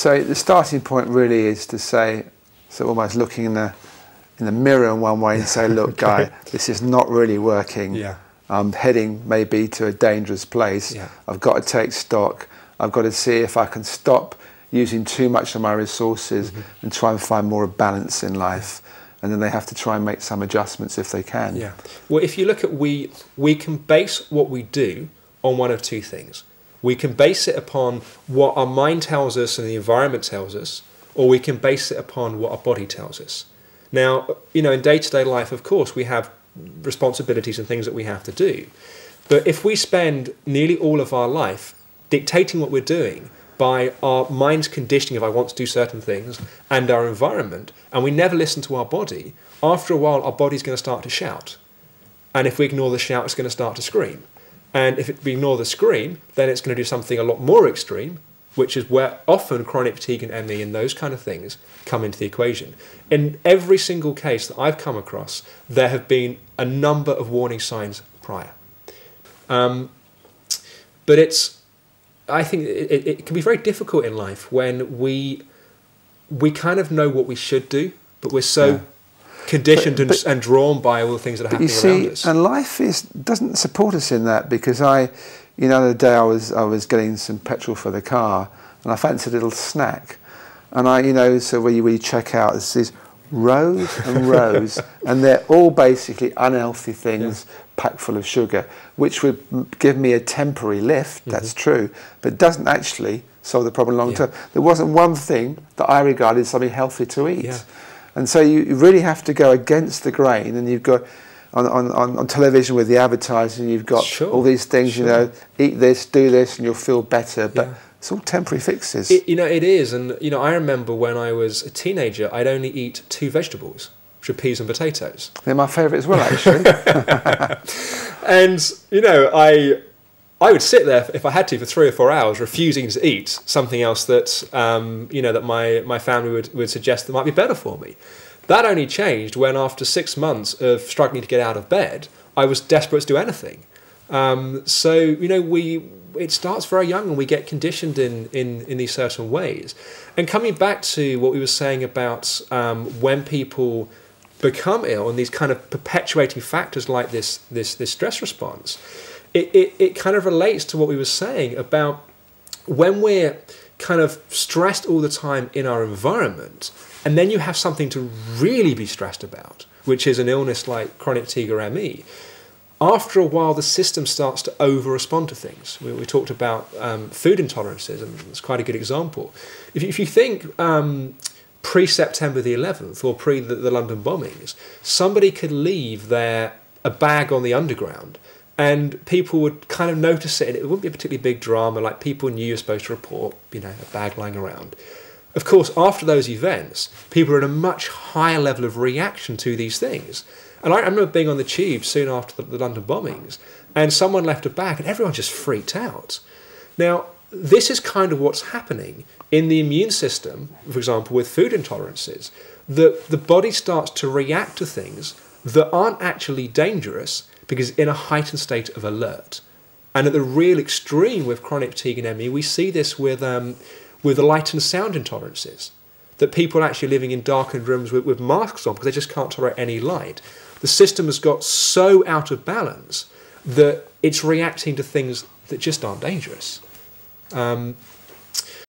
So the starting point really is to say, so almost looking in the mirror in one way and say, look, Guy, this is not really working. Yeah. I'm heading maybe to a dangerous place. Yeah. I've got to take stock. I've got to see if I can stop using too much of my resources and try and find more balance in life. And then they have to try and make some adjustments if they can. Yeah. Well, if you look at we can base what we do on one of two things. We can base it upon what our mind tells us and the environment tells us, or we can base it upon what our body tells us. Now, you know, in day-to-day life, of course, we have responsibilities and things that we have to do. But if we spend nearly all of our life dictating what we're doing by our mind's conditioning if I want to do certain things and our environment, and we never listen to our body, after a while our body's going to start to shout. And if we ignore the shout, it's going to start to scream. And if we ignore the scream, then it's going to do something a lot more extreme, which is where often chronic fatigue and ME and those kind of things come into the equation. In every single case that I've come across, there have been a number of warning signs prior. But I think it can be very difficult in life when we kind of know what we should do, but we're so conditioned and drawn by all the things that are happening around us. And life doesn't support us in that, because the other day I was getting some petrol for the car and I fancied a little snack, and so where you check out, there's these rows and rows and they're all basically unhealthy things packed full of sugar, which would give me a temporary lift, that's true, but doesn't actually solve the problem long term. There wasn't one thing that I regarded as something healthy to eat. And so you really have to go against the grain, and you've got on television with the advertising, you've got all these things, eat this, do this, and you'll feel better, but it's all temporary fixes. It is, and I remember when I was a teenager, I'd only eat 2 vegetables, which are peas and potatoes. They're my favourite as well, actually. And, I would sit there, if I had to, for 3 or 4 hours, refusing to eat something else that, that my family would suggest that might be better for me. That only changed when, after 6 months of struggling to get out of bed, I was desperate to do anything. It starts very young and we get conditioned in these certain ways. And coming back to what we were saying about when people become ill and these kind of perpetuating factors like this stress response, it kind of relates to what we were saying about when we're kind of stressed all the time in our environment, and then you have something to really be stressed about, which is an illness like chronic fatigue or ME. After a while, the system starts to over-respond to things. We talked about food intolerances, and it's quite a good example. If you think pre-September the 11th or pre the London bombings, somebody could leave a bag on the underground, and people would kind of notice it, and it wouldn't be a particularly big drama, like people knew you're supposed to report, a bag lying around. Of course, after those events, people are at a much higher level of reaction to these things. And I remember being on the tube soon after the London bombings, and someone left a bag, and everyone just freaked out. Now, this is kind of what's happening in the immune system, for example, with food intolerances. The body starts to react to things that aren't actually dangerous because in a heightened state of alert. And at the real extreme with chronic fatigue and ME, we see this with the light and sound intolerances, that people are actually living in darkened rooms with masks on because they just can't tolerate any light. The system has got so out of balance that it's reacting to things that just aren't dangerous.